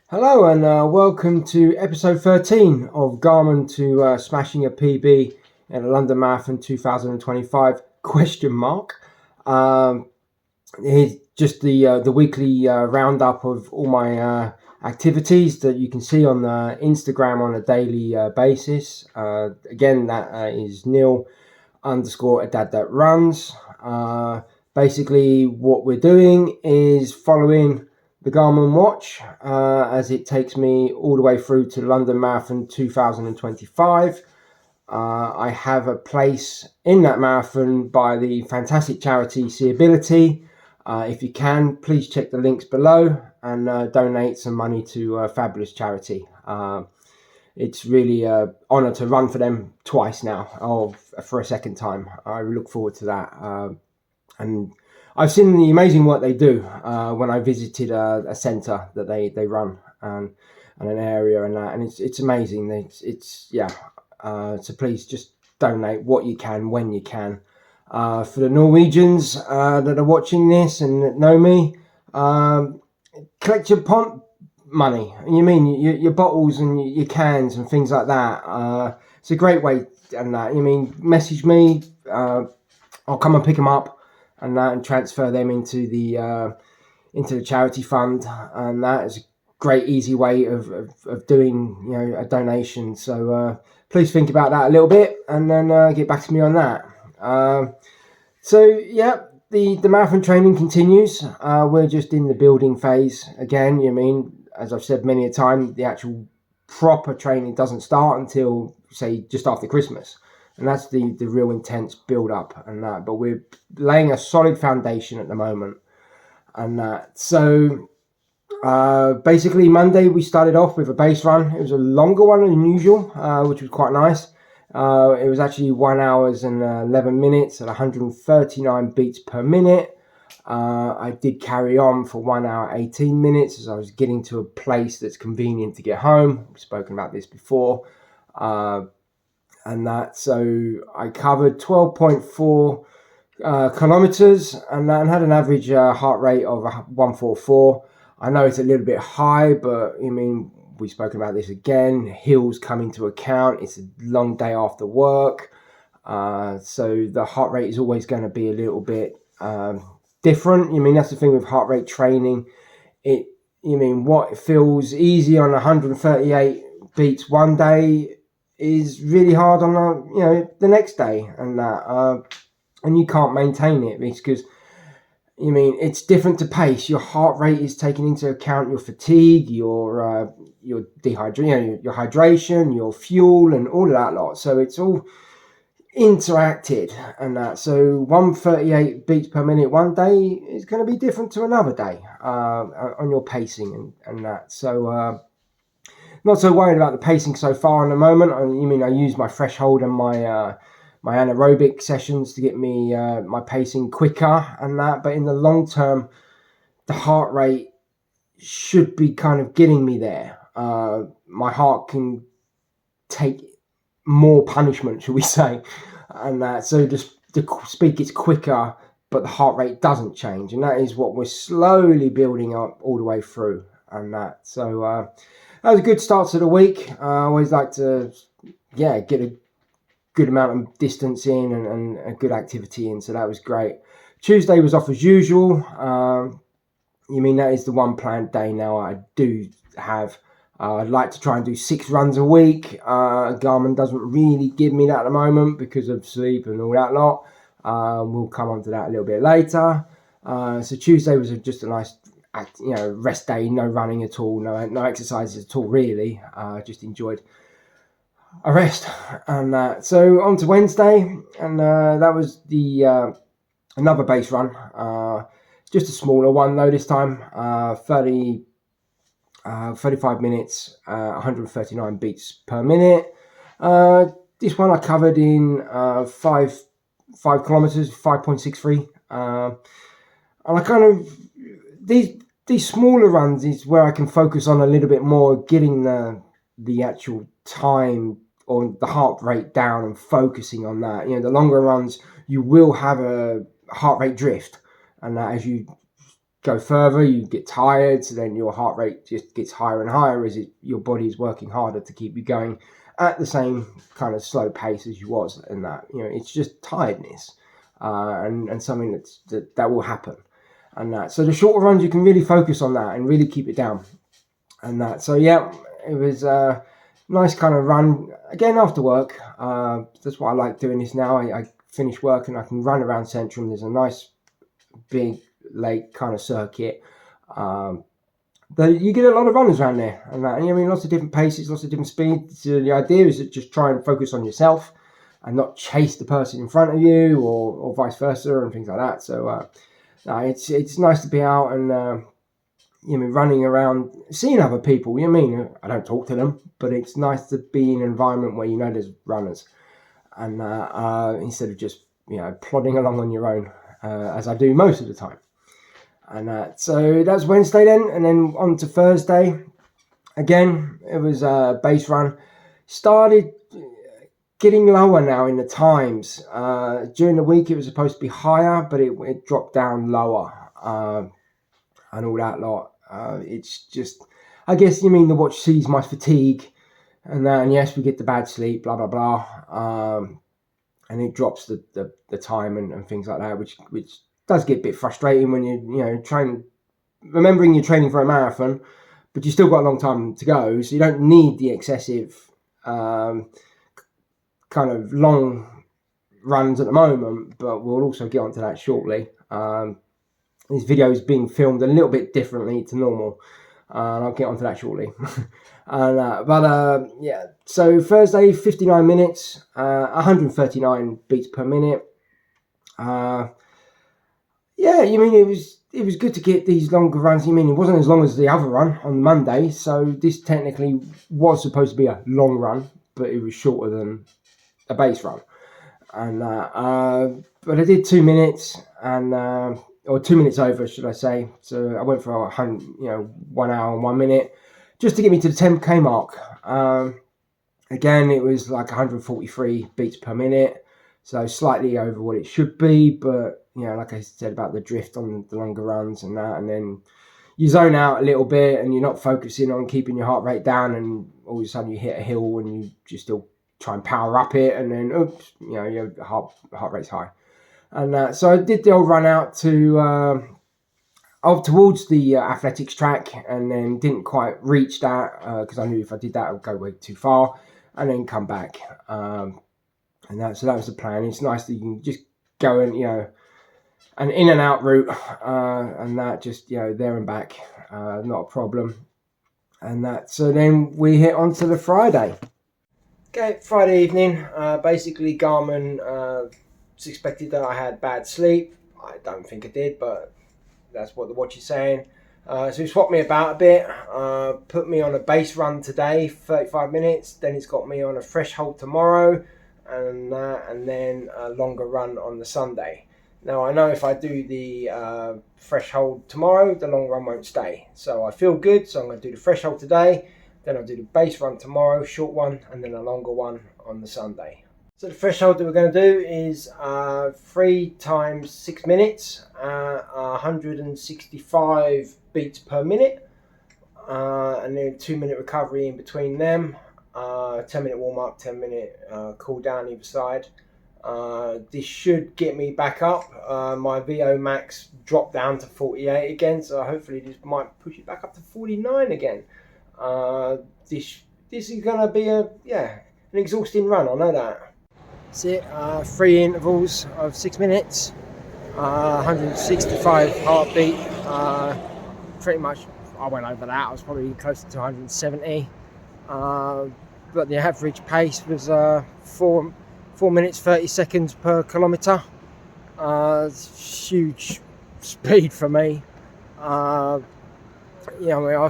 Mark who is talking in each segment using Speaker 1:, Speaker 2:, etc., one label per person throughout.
Speaker 1: Hello and welcome to episode 13 of Garmin to smashing a PB at a London Marathon 2025 question mark. Here's just the weekly roundup of all my activities that you can see on Instagram on a daily basis. Again, that is Neil_a_dad_that_runs. Basically, what we're doing is following the Garmin watch as it takes me all the way through to London Marathon 2025. I have a place in that marathon by the fantastic charity Seeability. If you can, please check the links below and donate some money to a fabulous charity. It's really an honour to run for them twice now, for a second time. I look forward to that. And I've seen the amazing work they do when I visited a centre that they run and an area and that, and it's amazing. So please just donate what you can when you can. For the Norwegians that are watching this and that know me, collect your pond money. You mean your bottles and your cans and things like that. It's a great way, and that message me. I'll come and pick them up and transfer them into the charity fund, and that is a great easy way of doing a donation. So please think about that a little bit and then get back to me on that. The marathon training continues. We're just in the building phase again. As I've said many a time, the actual proper training doesn't start until, say, just after Christmas. And that's the real intense build up and that. But we're laying a solid foundation at the moment and that. So basically Monday we started off with a base run. It was a longer one than usual, which was quite nice. It was actually 1 hour and 11 minutes at 139 beats per minute. I did carry on for 1 hour 18 minutes as I was getting to a place that's convenient to get home. We've spoken about this before. And that, so I covered 12.4 kilometers and had an average heart rate of 144. I know it's a little bit high, but we've spoken about this again. Hills come into account. It's a long day after work, so the heart rate is always going to be a little bit different. That's the thing with heart rate training. What feels easy on 138 beats one day is really hard on the next day, and that and you can't maintain it because it's different to pace. Your heart rate is taking into account your fatigue, your dehydration, your hydration, your fuel, and all of that lot. So it's all interacted and that. So 138 beats per minute one day is going to be different to another day on your pacing and that. So not so worried about the pacing so far in the moment. I use my threshold and my anaerobic sessions to get me my pacing quicker and that. But in the long term, the heart rate should be kind of getting me there. My heart can take more punishment, shall we say, and that. So just the speed gets quicker, but the heart rate doesn't change, and that is what we're slowly building up all the way through, and that. So that was a good start to the week. I always like to, get a good amount of distance in and a good activity in. So that was great. Tuesday was off as usual. That is the one planned day now I do have. I'd like to try and do 6 runs a week. Garmin doesn't really give me that at the moment because of sleep and all that lot. We'll come on to that a little bit later. So Tuesday was just a nice rest day, no running at all, no exercises at all really. Just enjoyed a rest and so on to Wednesday, and that was the another base run, just a smaller one though this time, 35 minutes, 139 beats per minute. This one I covered in 5 kilometers, 5.63, and I kind of these smaller runs is where I can focus on a little bit more, getting the actual time or the heart rate down and focusing on that. The longer runs, you will have a heart rate drift, and that as you go further, you get tired, so then your heart rate just gets higher and higher as your body is working harder to keep you going at the same kind of slow pace as you was. And that, it's just tiredness, and something that will happen. And that, so the shorter runs, you can really focus on that and really keep it down. And that, so yeah, it was a nice kind of run again after work. That's why I like doing this now. I finish work and I can run around Centrum. There's a nice big lake kind of circuit. You get a lot of runners around there, and that, lots of different paces, lots of different speeds. So the idea is to just try and focus on yourself and not chase the person in front of you, or vice versa, and things like that. So it's nice to be out and running around, seeing other people. I don't talk to them, but it's nice to be in an environment where there's runners, and instead of just plodding along on your own, as I do most of the time. And so that's Wednesday then, and then on to Thursday. Again, it was a base run. Started getting lower now in the times. During the week it was supposed to be higher, but it dropped down lower, and all that lot. It's just, I guess the watch sees my fatigue, and yes, we get the bad sleep, blah blah blah, and it drops the time and things like that, which does get a bit frustrating when you're remembering you're training for a marathon, but you still got a long time to go, so you don't need the excessive kind of long runs at the moment, but we'll also get onto that shortly. This video is being filmed a little bit differently to normal, and I'll get onto that shortly. Yeah, so Thursday, 59 minutes, 139 beats per minute. Yeah, it was good to get these longer runs. It wasn't as long as the other run on Monday, so this technically was supposed to be a long run, but it was shorter than a base run. And but I did 2 minutes, and or 2 minutes over, should I say? So I went for 1 hour and 1 minute, just to get me to the 10k mark. Again, it was like 143 beats per minute, so slightly over what it should be, but like I said about the drift on the longer runs and that, and then you zone out a little bit and you're not focusing on keeping your heart rate down, and all of a sudden you hit a hill and you just still try and power up it, and then oops, your heart rate's high. And so I did the old run out to towards the athletics track, and then didn't quite reach that because I knew if I did that I would go way too far, and then come back. So that was the plan. It's nice that you can just go and an in and out route, and that just there and back, not a problem. And that, so then we hit onto the Friday. Okay, Friday evening. Basically, Garmin suspected that I had bad sleep. I don't think I did, but that's what the watch is saying. So he swapped me about a bit, put me on a base run today, 35 minutes. Then it's got me on a threshold tomorrow, and then a longer run on the Sunday. Now I know if I do the threshold tomorrow, the long run won't stay. So I feel good, so I'm going to do the threshold today, then I'll do the base run tomorrow, short one, and then a longer one on the Sunday. So the threshold that we're going to do is 3 times 6 minutes, 165 beats per minute, and then 2 minute recovery in between them, 10 minute warm up, 10 minute cool down either side. This should get me back up. My VO max dropped down to 48 again, so hopefully this might push it back up to 49 again. This is going to be an exhausting run, I know that. That's it, 3 intervals of 6 minutes, 165 heartbeat, pretty much I went over that. I was probably closer to 170, but the average pace was 4 minutes 30 seconds per kilometre. Huge speed for me. I'll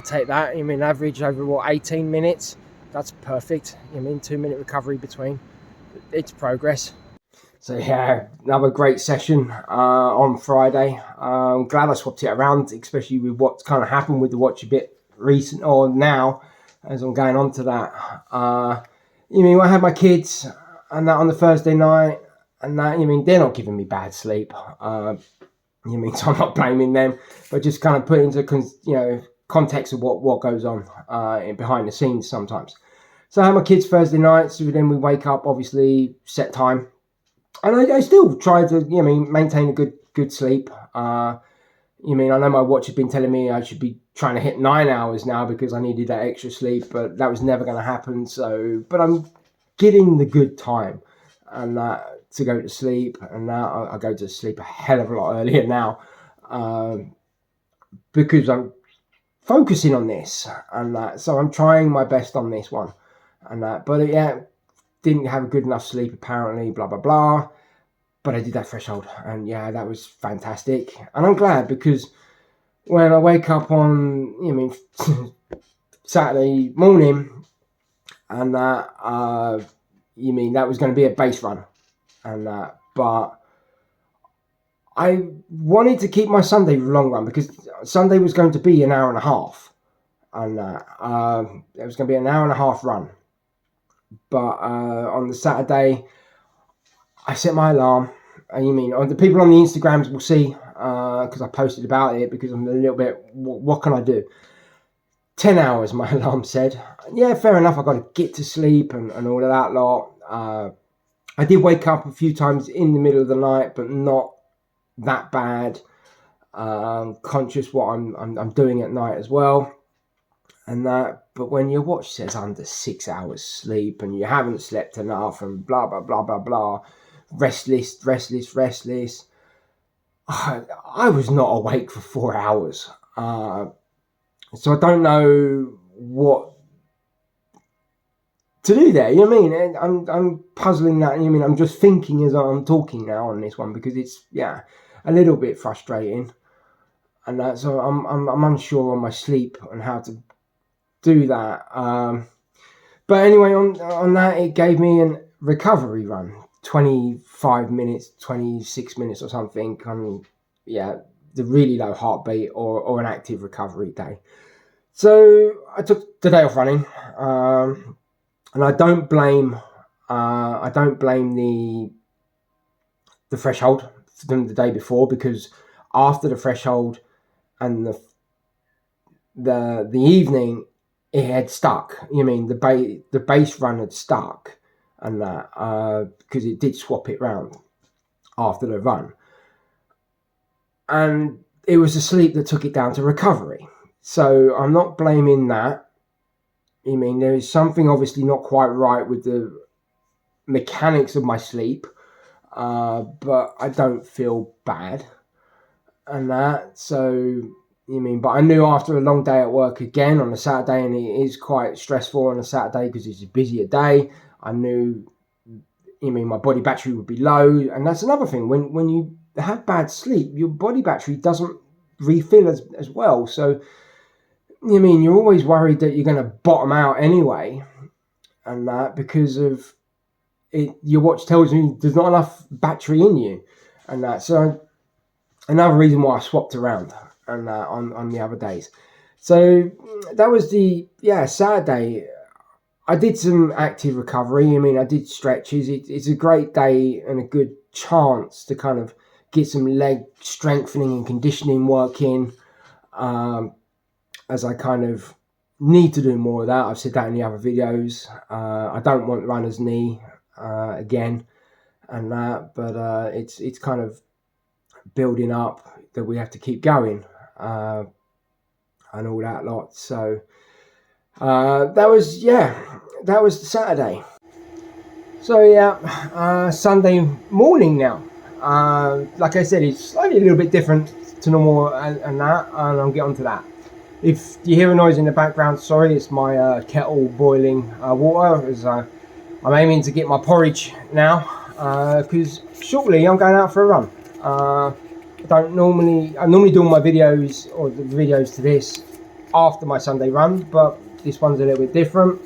Speaker 1: take that. Average over 18 minutes, that's perfect. 2 minute recovery between. It's progress. So yeah, another great session on Friday. I'm glad I swapped it around, especially with what's kind of happened with the watch a bit recent or now as I'm going on to that. I had my kids and that on the Thursday night, and that they're not giving me bad sleep. So I'm not blaming them. but just kind of put into context of what goes on behind the scenes sometimes. So I have my kids Thursday nights, so then we wake up, obviously, set time. And I still try to, maintain a good sleep. I know my watch has been telling me I should be trying to hit 9 hours now because I needed that extra sleep, but that was never going to happen. So, but I'm getting the good time and to go to sleep. And now I go to sleep a hell of a lot earlier now because I'm focusing on this and so I'm trying my best on this one but didn't have a good enough sleep apparently, blah blah blah, but I did that threshold and that was fantastic. And I'm glad because when I wake up on Saturday morning and that was going to be a base run and but I wanted to keep my Sunday long run because Sunday was going to be an hour and a half and it was going to be an hour and a half run. But on the Saturday, I set my alarm. The people on the Instagrams will see because I posted about it because I'm a little bit, what can I do? 10 hours, my alarm said. Yeah, fair enough. I got to get to sleep and all of that lot. I did wake up a few times in the middle of the night, but not that bad. Conscious what I'm doing at night as well. But when your watch says under 6 hours sleep and you haven't slept enough and blah blah blah blah blah, restless, I was not awake for 4 hours, so I don't know what to do there. I'm puzzling that. I'm just thinking as I'm talking now on this one because it's a little bit frustrating, and so I'm unsure on my sleep and how to do that. But anyway, on that, it gave me a recovery run, 25 minutes, 26 minutes or something. The really low heartbeat or an active recovery day. So I took the day off running, and I don't blame the threshold from the day before because after the threshold and the evening, it had stuck. The base run had stuck, and that because it did swap it round after the run, and it was the sleep that took it down to recovery. So I'm not blaming that. There is something obviously not quite right with the mechanics of my sleep, but I don't feel bad, and that so. But I knew after a long day at work again on a Saturday, and it is quite stressful on a Saturday because it's a busier day. I knew, my body battery would be low, and that's another thing. When you have bad sleep, your body battery doesn't refill as well. So, you're always worried that you're going to bottom out anyway, and that because of it, your watch tells you there's not enough battery in you, and that. So, another reason why I swapped around. And on the other days. So that was the Saturday. I did some active recovery. I did stretches. It's a great day and a good chance to kind of get some leg strengthening and conditioning work in, as I kind of need to do more of that. I've said that in the other videos. I don't want runner's knee again and that, but it's kind of building up that we have to keep going. And all that lot. So that was Saturday. So Sunday morning now. Like I said, it's slightly a little bit different to normal and that, and I'll get onto that. If you hear a noise in the background, sorry, it's my kettle boiling water as I'm aiming to get my porridge now because shortly I'm going out for a run. I normally do all my videos or the videos to this after my Sunday run, but this one's a little bit different.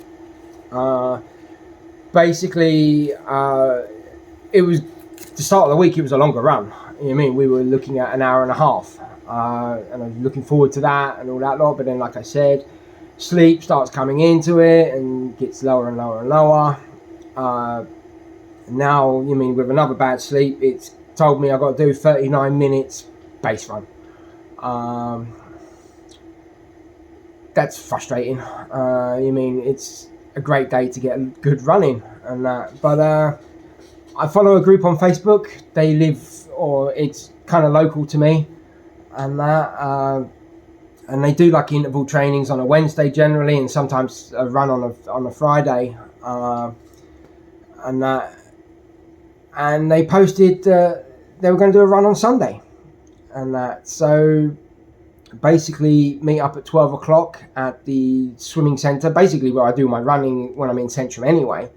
Speaker 1: Basically, it was the start of the week. It was a longer run. We were looking at an hour and a half, and I was looking forward to that and all that lot. But then, like I said, sleep starts coming into it and gets lower and lower and lower. Now, with another bad sleep, it's told me I've got to do 39 minutes base run. That's frustrating. It's a great day to get a good run in and that. But I follow a group on Facebook. They live, or it's kind of local to me, and that. And they do like interval trainings on a Wednesday generally, and sometimes a run on a Friday, and that. And they posted they were going to do a run on Sunday, and that. So basically, meet up at 12 o'clock at the swimming centre, basically where I do my running when I'm in Central anyway.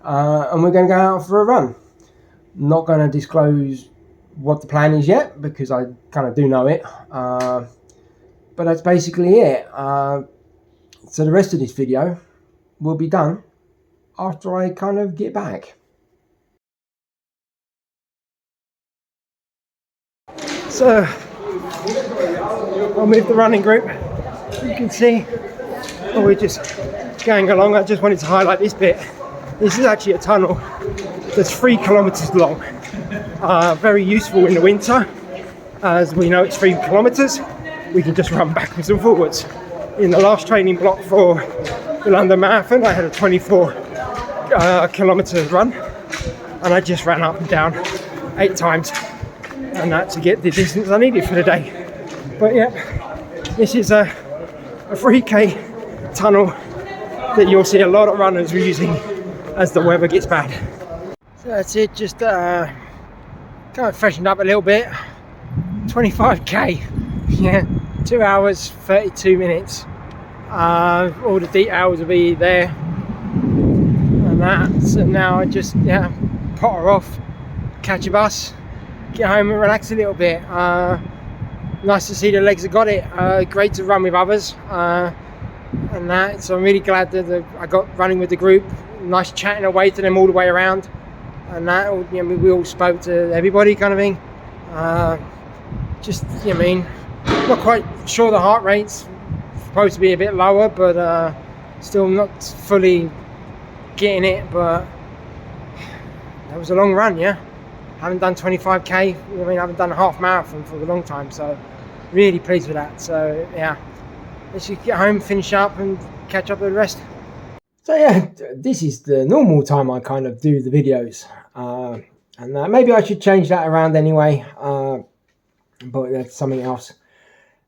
Speaker 1: And we're going to go out for a run. Not going to disclose what the plan is yet because I kind of do know it. But that's basically it. So the rest of this video will be done after I kind of get back. So I'm with the running group. You can see we're just going along. I just wanted to highlight this bit. This is actually a tunnel that's 3 kilometers long. Very useful in the winter. As we know, it's 3 kilometers. We can just run backwards and forwards. In the last training block for the London Marathon, I had a 24 kilometers run, and I just ran up and down 8 times, and that to get the distance I needed for the day. But yeah, this is a 3K tunnel that you'll see a lot of runners using as the weather gets bad. So that's it, just kind of freshened up a little bit. 25K, yeah, 2 hours, 32 minutes. All the details will be there and that. So now I just, potter off, catch a bus, get home and relax a little bit. Nice to see the legs have got it. Great to run with others and that. So I'm really glad that I got running with the group. Nice chatting away to them all the way around and that. We all spoke to everybody kind of thing. Not quite sure the heart rate's supposed to be a bit lower, but still not fully getting it. But that was a long run, yeah. Haven't done 25K. I haven't done a half marathon for a long time, so really pleased with that. So yeah, let's just get home, finish up, and catch up with the rest. So yeah, this is the normal time I kind of do the videos, and maybe I should change that around anyway. But that's something else.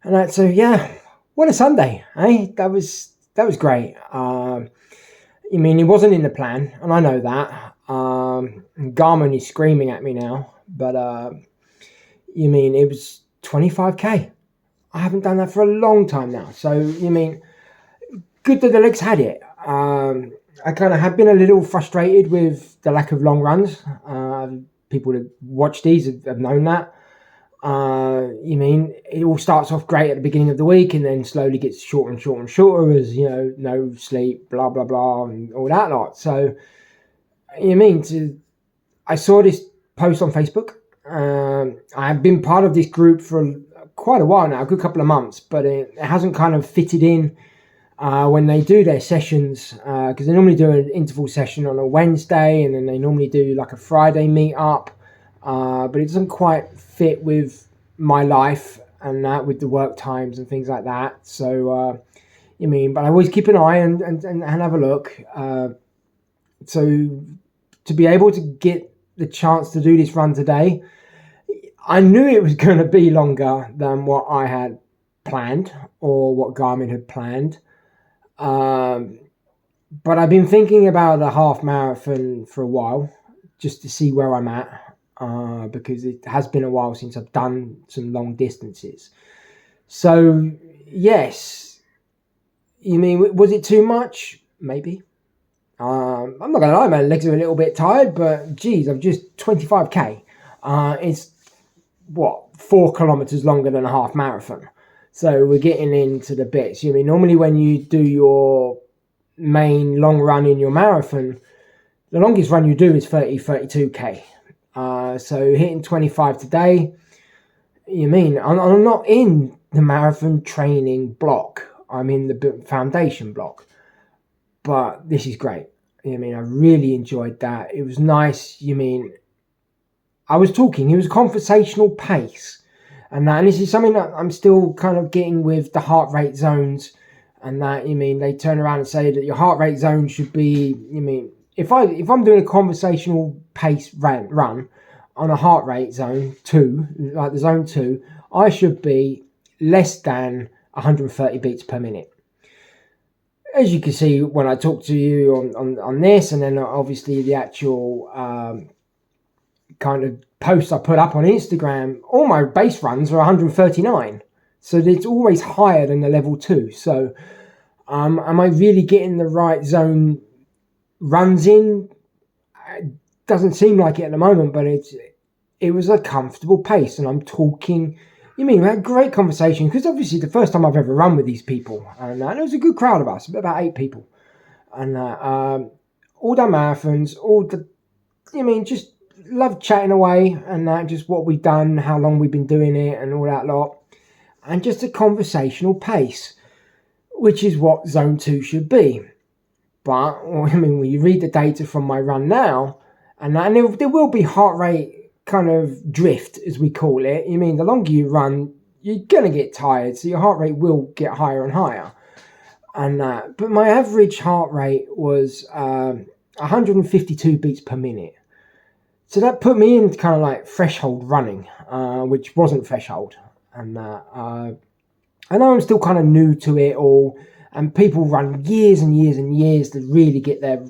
Speaker 1: And that, so yeah, what a Sunday, eh? That was great. It wasn't in the plan, and I know that. Garmin is screaming at me now, but it was 25K. I haven't done that for a long time now. So good that the legs had it. I kind of have been a little frustrated with the lack of long runs. People that watch these have known that. It all starts off great at the beginning of the week and then slowly gets shorter and shorter and shorter as, no sleep, blah, blah, blah, and all that lot. So, I saw this post on Facebook. I've been part of this group for quite a while now, a good couple of months, but it hasn't kind of fitted in when they do their sessions, because they normally do an interval session on a Wednesday and then they normally do like a Friday meet up. But it doesn't quite fit with my life and that, with the work times and things like that. So, but I always keep an eye and have a look. So to be able to get the chance to do this run today, I knew it was going to be longer than what I had planned or what Garmin had planned. But I've been thinking about a half marathon for a while just to see where I'm at. Because it has been a while since I've done some long distances. So, yes. Was it too much? Maybe. I'm not going to lie, my legs are a little bit tired, but geez, I'm just 25K. It's, 4 kilometers longer than a half marathon. So we're getting into the bits. Normally when you do your main long run in your marathon, the longest run you do is 32K. So hitting 25 today, I'm not in the marathon training block. I'm in the foundation block. But this is great. I really enjoyed that. It was nice. I was talking. It was a conversational pace. And this is something that I'm still kind of getting with the heart rate zones. And that, they turn around and say that your heart rate zone should be, if I'm doing a conversational pace run on a heart rate zone 2, like the zone 2, I should be less than 130 beats per minute. As you can see when I talk to you on this, and then obviously the actual kind of posts I put up on Instagram, all my base runs are 139. So it's always higher than the level 2. So am I really getting the right zone runs in? It doesn't seem like it at the moment, but it was a comfortable pace. And I'm talking, we had a great conversation, because obviously the first time I've ever run with these people, and it was a good crowd of us, about 8 people. And all done marathons, just love chatting away, and just what we've done, how long we've been doing it, and all that lot. And just a conversational pace, which is what zone 2 should be. But when you read the data from my run now, and there will be heart rate kind of drift, as we call it. The longer you run, you're gonna get tired, so your heart rate will get higher and higher. And but my average heart rate was 152 beats per minute. So that put me in kind of like threshold running, which wasn't threshold. And I know I'm still kind of new to it all, and people run years and years and years to really get their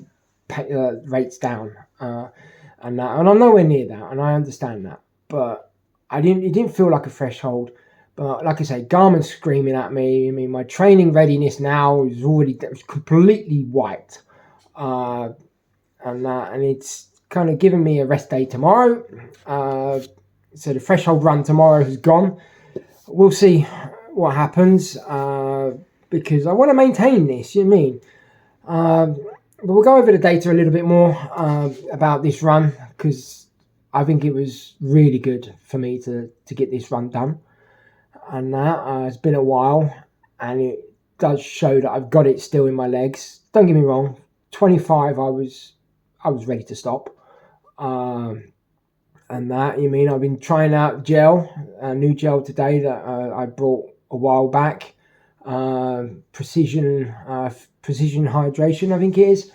Speaker 1: rates down. And I'm nowhere near that, and I understand that. But it didn't feel like a threshold. But like I say, Garmin's screaming at me. My training readiness now is completely wiped. And it's kind of given me a rest day tomorrow. So the threshold run tomorrow has gone. We'll see what happens, because I want to maintain this, but we'll go over the data a little bit more about this run, because I think it was really good for me to get this run done. And it's been a while, and it does show that I've got it still in my legs. Don't get me wrong, 25 I was ready to stop. And I've been trying out a new gel today that I brought a while back, precision hydration, I think it is.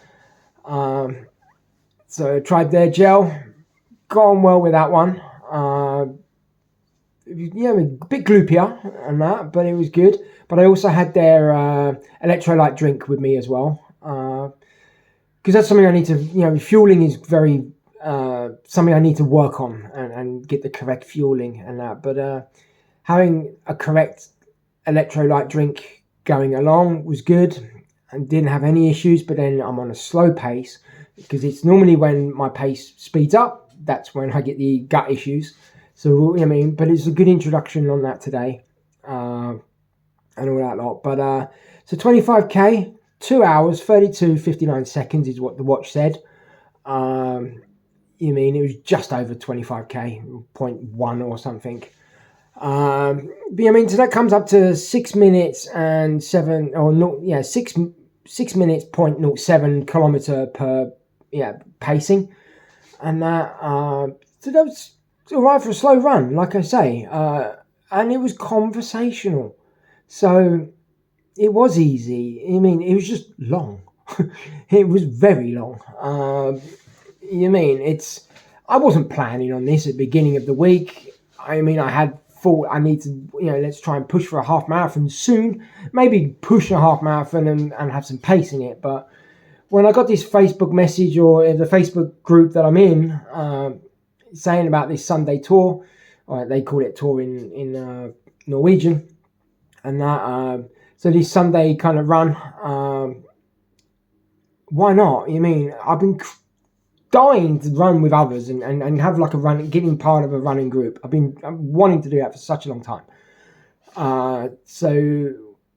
Speaker 1: So I tried their gel, got on well with that one. A bit gloopier and that, but it was good. But I also had their electrolyte drink with me as well, because that's something I need to, fueling is very something I need to work on and get the correct fueling and that. But having a correct electrolyte drink going along was good and didn't have any issues. But then I'm on a slow pace, because it's normally when my pace speeds up, that's when I get the gut issues. So, but it's a good introduction on that today, and all that lot. But, so 25k, 2 hours, 32:59 seconds is what the watch said. It was just over 25k, 0.1 or something. But so that comes up to 6 minutes and 7, or no, 6 minutes 0.07 kilometer per pacing, and so that was all right for a slow run, like I say, and it was conversational, so it was easy. It was just long. It was very long. I wasn't planning on this at the beginning of the week. I had thought I need to, let's try and push for a half marathon soon. Maybe push a half marathon and have some pace in it. But when I got this Facebook message, or the Facebook group that I'm in, saying about this Sunday tour, or they call it tour in Norwegian, and that, so this Sunday kind of run, why not? I've been dying to run with others and have like a run, getting part of a running group. I'm wanting to do that for such a long time. So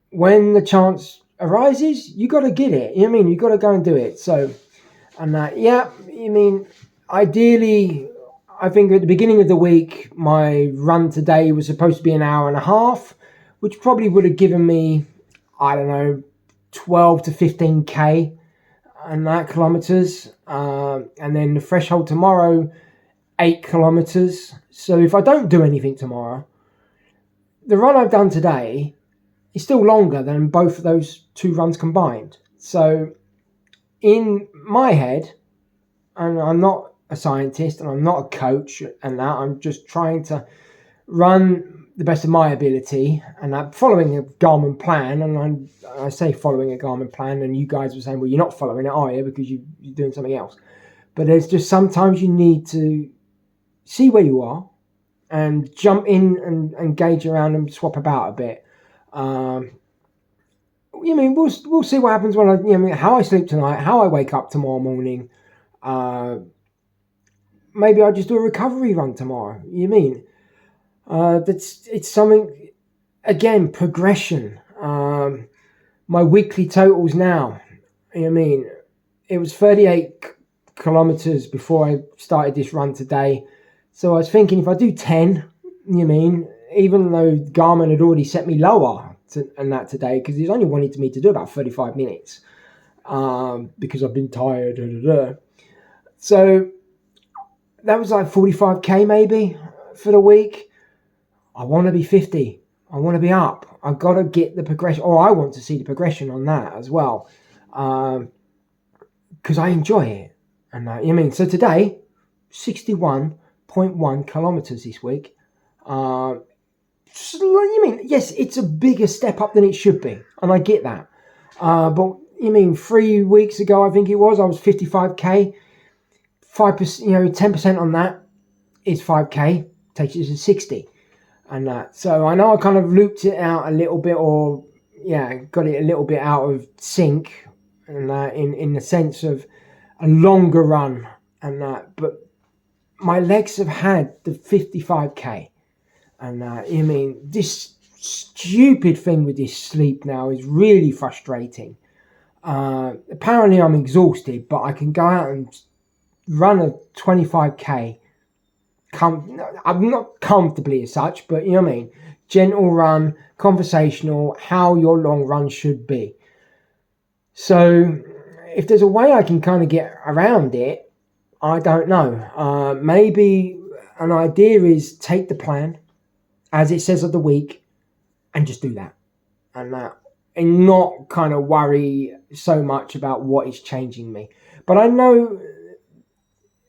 Speaker 1: when the chance arises, you got to get it. You got to go and do it. So, and ideally, I think at the beginning of the week, my run today was supposed to be an hour and a half, which probably would have given me, 12 to 15k and that kilometers. And then the threshold tomorrow, 8 kilometers. So if I don't do anything tomorrow, the run I've done today is still longer than both of those 2 runs combined. So in my head, and I'm not a scientist and I'm not a coach and that, I'm just trying to run the best of my ability, and I'm following a Garmin plan. And I say following a Garmin plan, and you guys were saying, well, you're not following it, are you? Because you're doing something else. But there's just sometimes you need to see where you are and jump in and gauge around and swap about a bit. We'll see what happens when how I sleep tonight, how I wake up tomorrow morning. Maybe I'll just do a recovery run tomorrow. It's something, again, progression. My weekly totals now, it was 38 kilometers before I started this run today. So I was thinking, if I do 10, even though Garmin had already set me lower than that today, because he's only wanted me to do about 35 minutes, because I've been tired. So that was like 45k maybe for the week. I want to be 50. I want to be up. I've got to get the progression, or I want to see the progression on that as well, because I enjoy it. And so today, 61.1 kilometers this week. Yes, it's a bigger step up than it should be, and I get that. But 3 weeks ago, I think it was, I was 55k. 5%, 10% on that is 5k, takes you to 60. And that, so I know I kind of looped it out a little bit, or got it a little bit out of sync, and in the sense of a longer run and that. But my legs have had the 55k, and this stupid thing with this sleep now is really frustrating. Apparently I'm exhausted, but I can go out and run a 25k. I'm not comfortably as such, but gentle run, conversational, how your long run should be. So if there's a way I can kind of get around it, I don't know. Maybe an idea is take the plan as it says of the week and just do that, and not kind of worry so much about what is changing me. But I know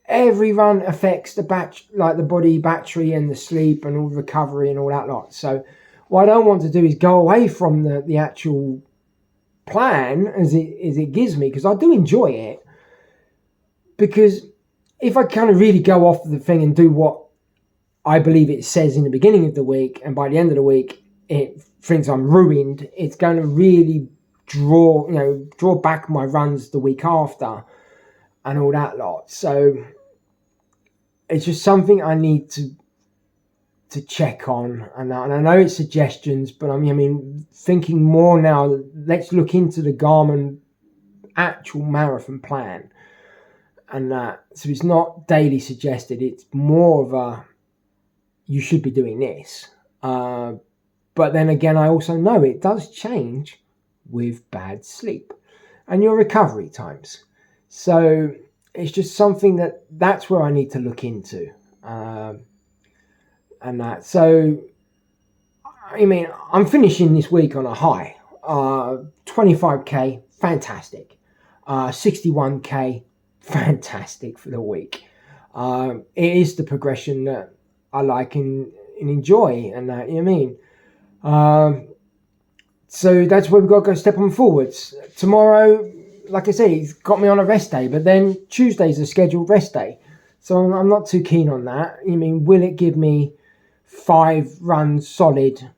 Speaker 1: every run affects the the body battery and the sleep and all the recovery and all that lot. So what I don't want to do is go away from the actual plan as it gives me, because I do enjoy it. Because if I kind of really go off the thing and do what I believe it says in the beginning of the week, and by the end of the week it thinks I'm ruined, it's going to really draw back my runs the week after and all that lot. So it's just something I need to check on, and I know it's suggestions, but I'm thinking more now. Let's look into the Garmin actual marathon plan, and that. So it's not daily suggested. It's more of a you should be doing this. But then again, I also know it does change with bad sleep and your recovery times. So it's just something that's where I need to look into. And that. So, I'm finishing this week on a high. 25k, fantastic. 61k, fantastic for the week. It is the progression that I like and enjoy, and that, so that's where we've got to go step on forwards. Tomorrow, like I said, he's got me on a rest day, but then Tuesday's a scheduled rest day. So I'm not too keen on that. Will it give me 5 runs solid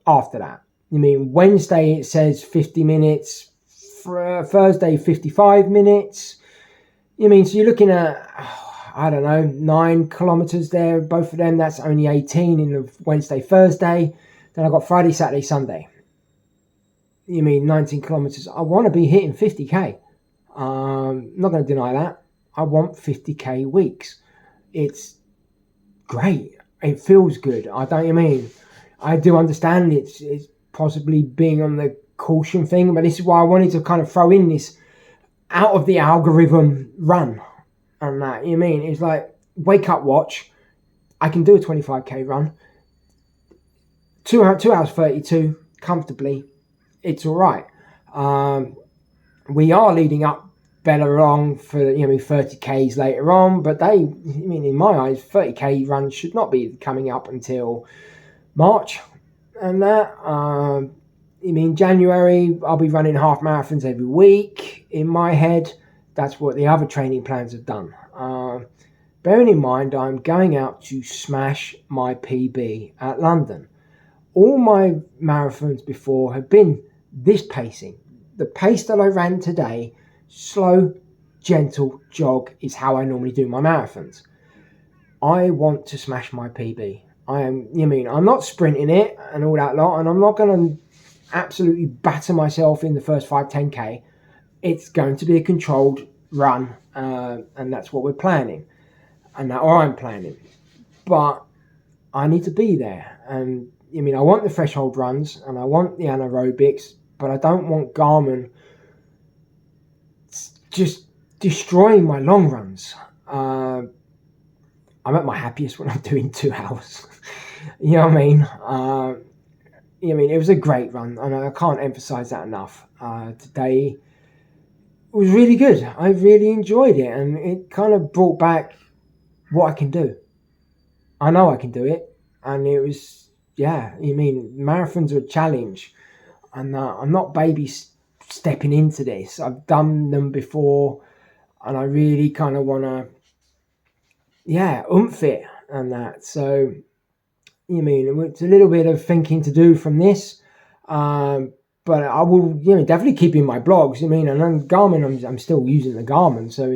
Speaker 1: after that? Wednesday it says 50 minutes, Thursday 55 minutes. So you're looking at, 9 kilometers there, both of them. That's only 18 in the Wednesday, Thursday. Then I've got Friday, Saturday, Sunday. 19 kilometers. I want to be hitting 50k. Not going to deny that. I want 50k weeks. It's great. It feels good. I do understand it's possibly being on the caution thing, but this is why I wanted to kind of throw in this out of the algorithm run. And that, it's like wake up watch. I can do a 25k run. 2 hours 32 comfortably. It's all right. We are leading up better on for 30Ks later on, but in my eyes, 30K runs should not be coming up until March and that. January, I'll be running half marathons every week. In my head, that's what the other training plans have done. Bearing in mind, I'm going out to smash my PB at London. All my marathons before have been this pacing. The pace that I ran today, slow, gentle jog, is how I normally do my marathons. I want to smash my PB. I'm not sprinting it and all that lot, and I'm not going to absolutely batter myself in the first 5-10K. It's going to be a controlled run, and that's what we're planning, or I'm planning. But I need to be there, and I want the threshold runs and I want the anaerobics, but I don't want Garmin just destroying my long runs. I'm at my happiest when I'm doing 2 hours. You know what I mean? It was a great run, and I can't emphasize that enough. Today was really good. I really enjoyed it, and it kind of brought back what I can do. I know I can do it, and it was, marathons are a challenge, and I'm not baby stepping into this. I've done them before, and I really kind of want to, oomph it and that. So, it's a little bit of thinking to do from this, but I will, definitely keep in my blogs. And on Garmin, I'm still using the Garmin, so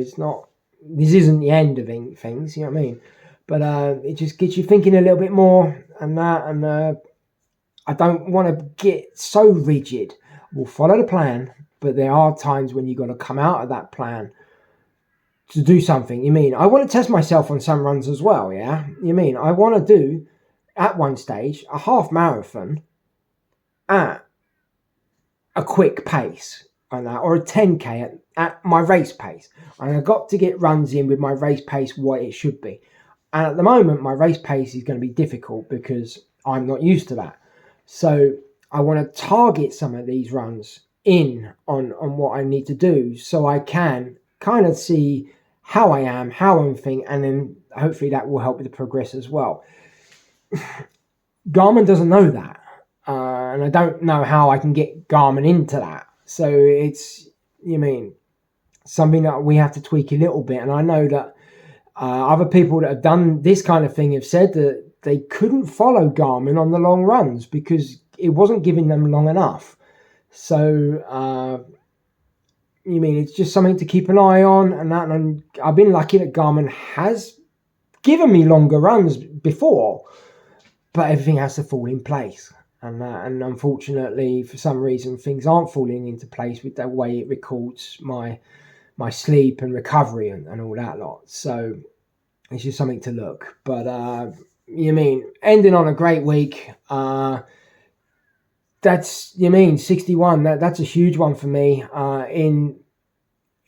Speaker 1: this isn't the end of things. You know what I mean? But it just gets you thinking a little bit more and that. And I don't want to get so rigid. We'll follow the plan, but there are times when you've got to come out of that plan to do something. I want to test myself on some runs as well. Yeah. I want to do at one stage a half marathon at a quick pace and that, or a 10K at my race pace. And I've got to get runs in with my race pace what it should be. And at the moment, my race pace is going to be difficult because I'm not used to that. So I want to target some of these runs in on what I need to do, so I can kind of see how I am, how I'm thinking, and then hopefully that will help with the progress as well. Garmin doesn't know that, and I don't know how I can get Garmin into that. So it's, something that we have to tweak a little bit. And I know that other people that have done this kind of thing have said that they couldn't follow Garmin on the long runs because it wasn't giving them long enough. So, it's just something to keep an eye on. And I've been lucky that Garmin has given me longer runs before, but everything has to fall in place. And unfortunately, for some reason, things aren't falling into place with the way it records my sleep and recovery and all that lot. So it's just something to look. But ending on a great week. That's 61. That's a huge one for me. In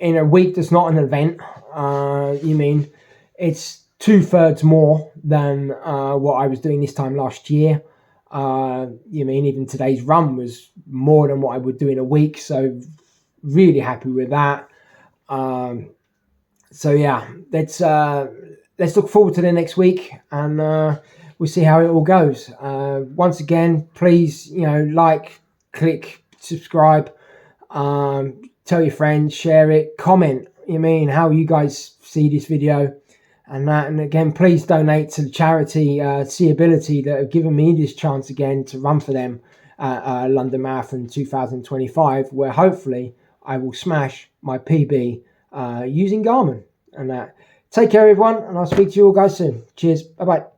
Speaker 1: a week that's not an event. It's 2/3 more than what I was doing this time last year. Even today's run was more than what I would do in a week. So really happy with that. Let's look forward to the next week, and we'll see how it all goes. Once again, please, like, click, subscribe, tell your friends, share it, comment, how you guys see this video and that. And again, please donate to the charity, Seeability, that have given me this chance again to run for them at London Marathon 2025, where hopefully I will smash my PB using Garmin and that. Take care, everyone, and I'll speak to you all guys soon. Cheers. Bye-bye.